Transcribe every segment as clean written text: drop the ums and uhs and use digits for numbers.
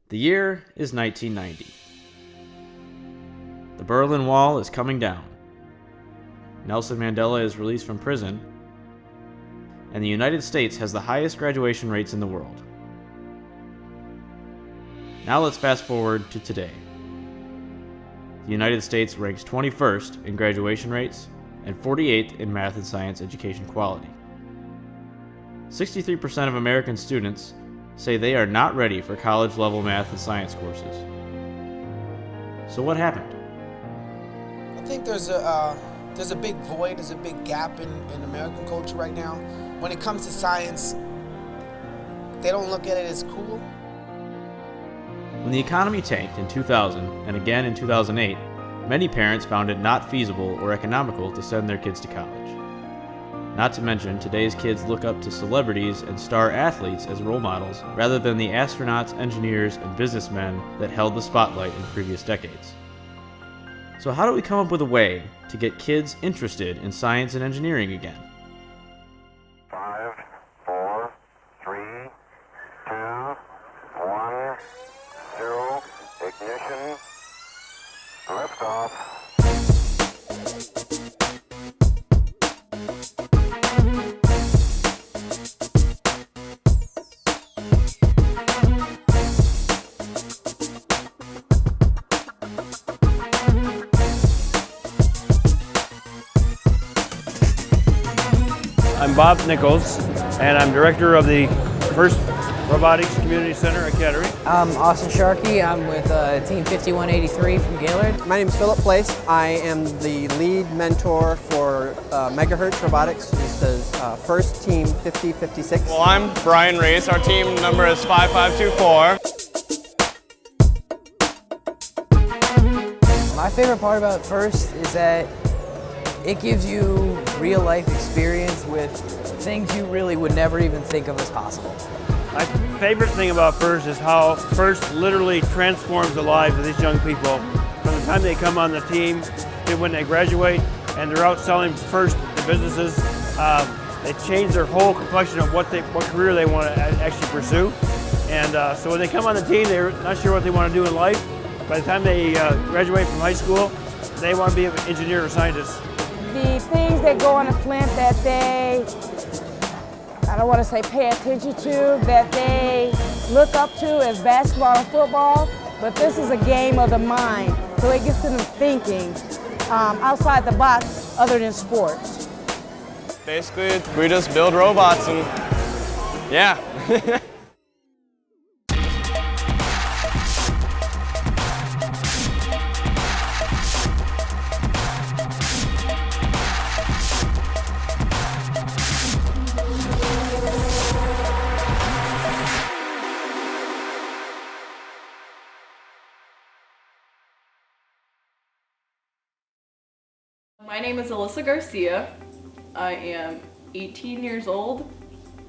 The year is 1990. The Berlin Wall is coming down. Nelson Mandela is released from prison, and the United States has the highest graduation rates in the world. Now let's fast forward to today. The United States ranks 21st in graduation rates and 48th in math and science education quality. 63% of American students say they are not ready for college-level math and science courses. So what happened? I think there's a big void, there's a big gap in American culture right now. When it comes to science, they don't look at it as cool. When the economy tanked in 2000 and again in 2008, many parents found it not feasible or economical to send their kids to college. Not to mention, today's kids look up to celebrities and star athletes as role models rather than the astronauts, engineers, and businessmen that held the spotlight in previous decades. So how do we come up with a way to get kids interested in science and engineering again? 5, 4, 3, 2, 1, 0, ignition, liftoff. I'm Bob Nichols, and I'm director of the FIRST Robotics Community Center at Kettering. I'm Austin Sharkey. I'm with Team 5183 from Gaylord. My name is Philip Place. I am the lead mentor for Megahertz Robotics. This is FIRST Team 5056. Well, I'm Brian Reese. Our team number is 5524. My favorite part about FIRST is that it gives you real life experience with things you really would never even think of as possible. My favorite thing about FIRST is how FIRST literally transforms the lives of these young people from the time they come on the team to when they graduate and they're out selling FIRST to businesses. They change their whole complexion of what career they want to actually pursue. And so when they come on the team, they're not sure what they want to do in life. By the time they graduate from high school, they want to be an engineer or scientist. The things that go on the flint that they, I don't want to say pay attention to, that they look up to as basketball and football, but this is a game of the mind, so it gets them thinking outside the box other than sports. Basically, we just build robots and yeah. My name is Alyssa Garcia. I am 18 years old.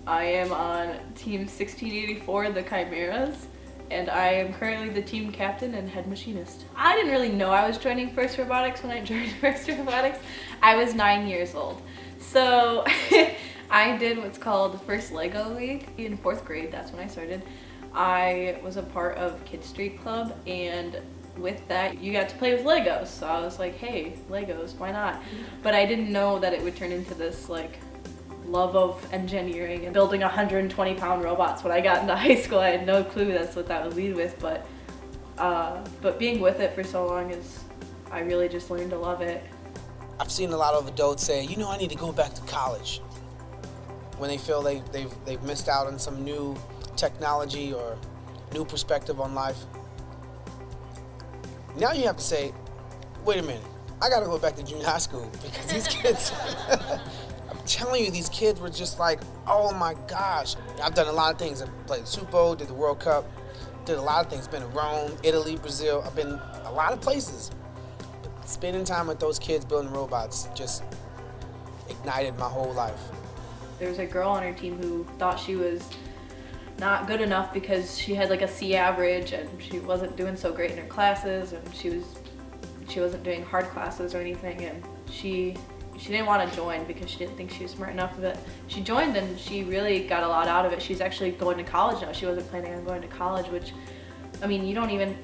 I am on Team 1684, the Chimeras, and I am currently the team captain and head machinist. I didn't really know I was joining FIRST Robotics when I joined FIRST Robotics. I was 9 years old. So I did what's called the FIRST Lego League in 4th grade. That's when I started. I was a part of Kid Street Club, and with that, you got to play with Legos. So I was like, hey, Legos, why not? But I didn't know that it would turn into this like love of engineering and building 120-pound robots. When I got into high school, I had no clue that's what that would lead with. But being with it for so long I really just learned to love it. I've seen a lot of adults say, you know, I need to go back to college when they feel they've missed out on some new technology or new perspective on life. Now you have to say, wait a minute, I gotta go back to junior high school because these kids, I'm telling you, these kids were just like, oh my gosh. I've done a lot of things. I played the Super Bowl, did the World Cup, did a lot of things. Been in Rome, Italy, Brazil. I've been a lot of places. But spending time with those kids building robots just ignited my whole life. There was a girl on her team who thought she was not good enough because she had like a C average and she wasn't doing so great in her classes, and she wasn't doing hard classes or anything, and she didn't want to join because she didn't think she was smart enough. But she joined and she really got a lot out of it. She's actually going to college now. She wasn't planning on going to college, which I mean, you don't even,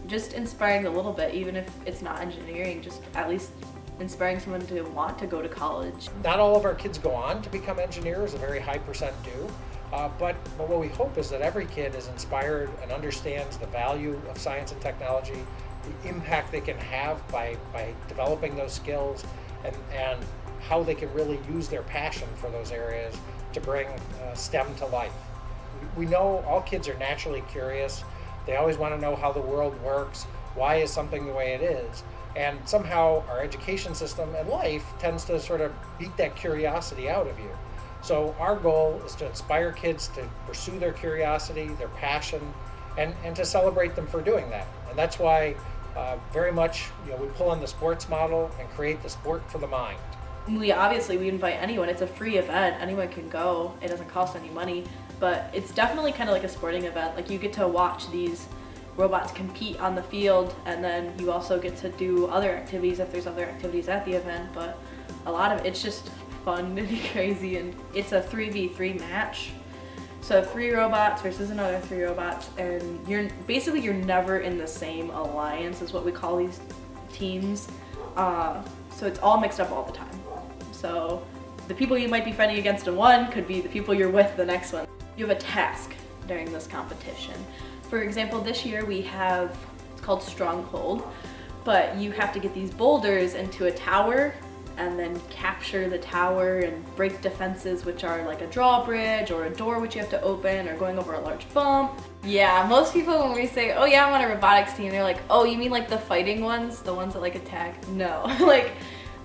just inspiring a little bit, even if it's not engineering, just at least inspiring someone to want to go to college. Not all of our kids go on to become engineers, a very high percent do. But what we hope is that every kid is inspired and understands the value of science and technology, the impact they can have by developing those skills, and how they can really use their passion for those areas to bring STEM to life. We know all kids are naturally curious. They always want to know how the world works, why is something the way it is, and somehow our education system and life tends to sort of beat that curiosity out of you. So our goal is to inspire kids to pursue their curiosity, their passion, and to celebrate them for doing that. And that's why very much, we pull on the sports model and create the sport for the mind. We invite anyone. It's a free event. Anyone can go. It doesn't cost any money, but it's definitely kind of like a sporting event. Like, you get to watch these robots compete on the field, and then you also get to do other activities if there's other activities at the event. But a lot of it's just fun and crazy, and it's a 3v3 match. So 3 robots versus another 3 robots, and you're never in the same alliance, is what we call these teams. So it's all mixed up all the time. So the people you might be fighting against in one could be the people you're with the next one. You have a task during this competition. For example, this year we have, it's called Stronghold, but you have to get these boulders into a tower and then capture the tower and break defenses, which are like a drawbridge or a door which you have to open, or going over a large bump. Yeah, most people when we say, oh yeah, I'm on a robotics team, they're like, oh, you mean like the fighting ones? The ones that like attack? No, like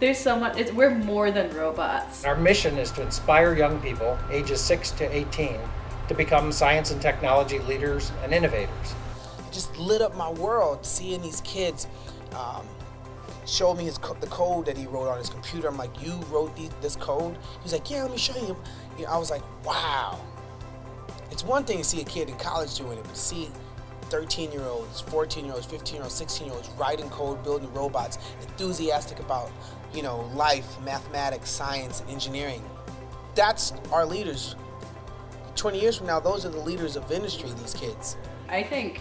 there's so much, we're more than robots. Our mission is to inspire young people, ages 6 to 18, to become science and technology leaders and innovators. It just lit up my world, seeing these kids showed me the code that he wrote on his computer. I'm like, you wrote this code? He's like, yeah, let me show you. I was like, wow. It's one thing to see a kid in college doing it, but to see 13-year-olds, 14-year-olds, 15-year-olds, 16-year-olds writing code, building robots, enthusiastic about, life, mathematics, science, and engineering. That's our leaders. 20 years from now, those are the leaders of industry, these kids. I think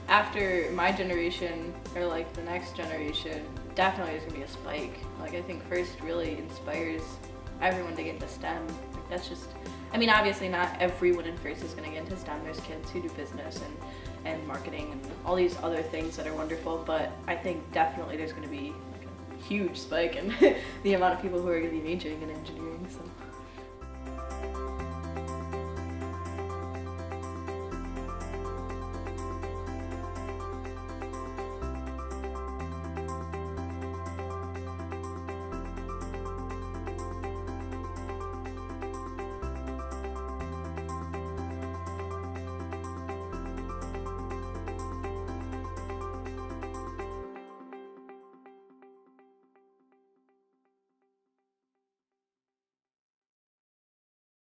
after my generation, or like the next generation, definitely there's gonna be a spike. Like, I think FIRST really inspires everyone to get into STEM. Like, that's just, obviously not everyone in FIRST is gonna get into STEM. There's kids who do business and marketing and all these other things that are wonderful, but I think definitely there's gonna be like a huge spike in the amount of people who are gonna be majoring in engineering, so.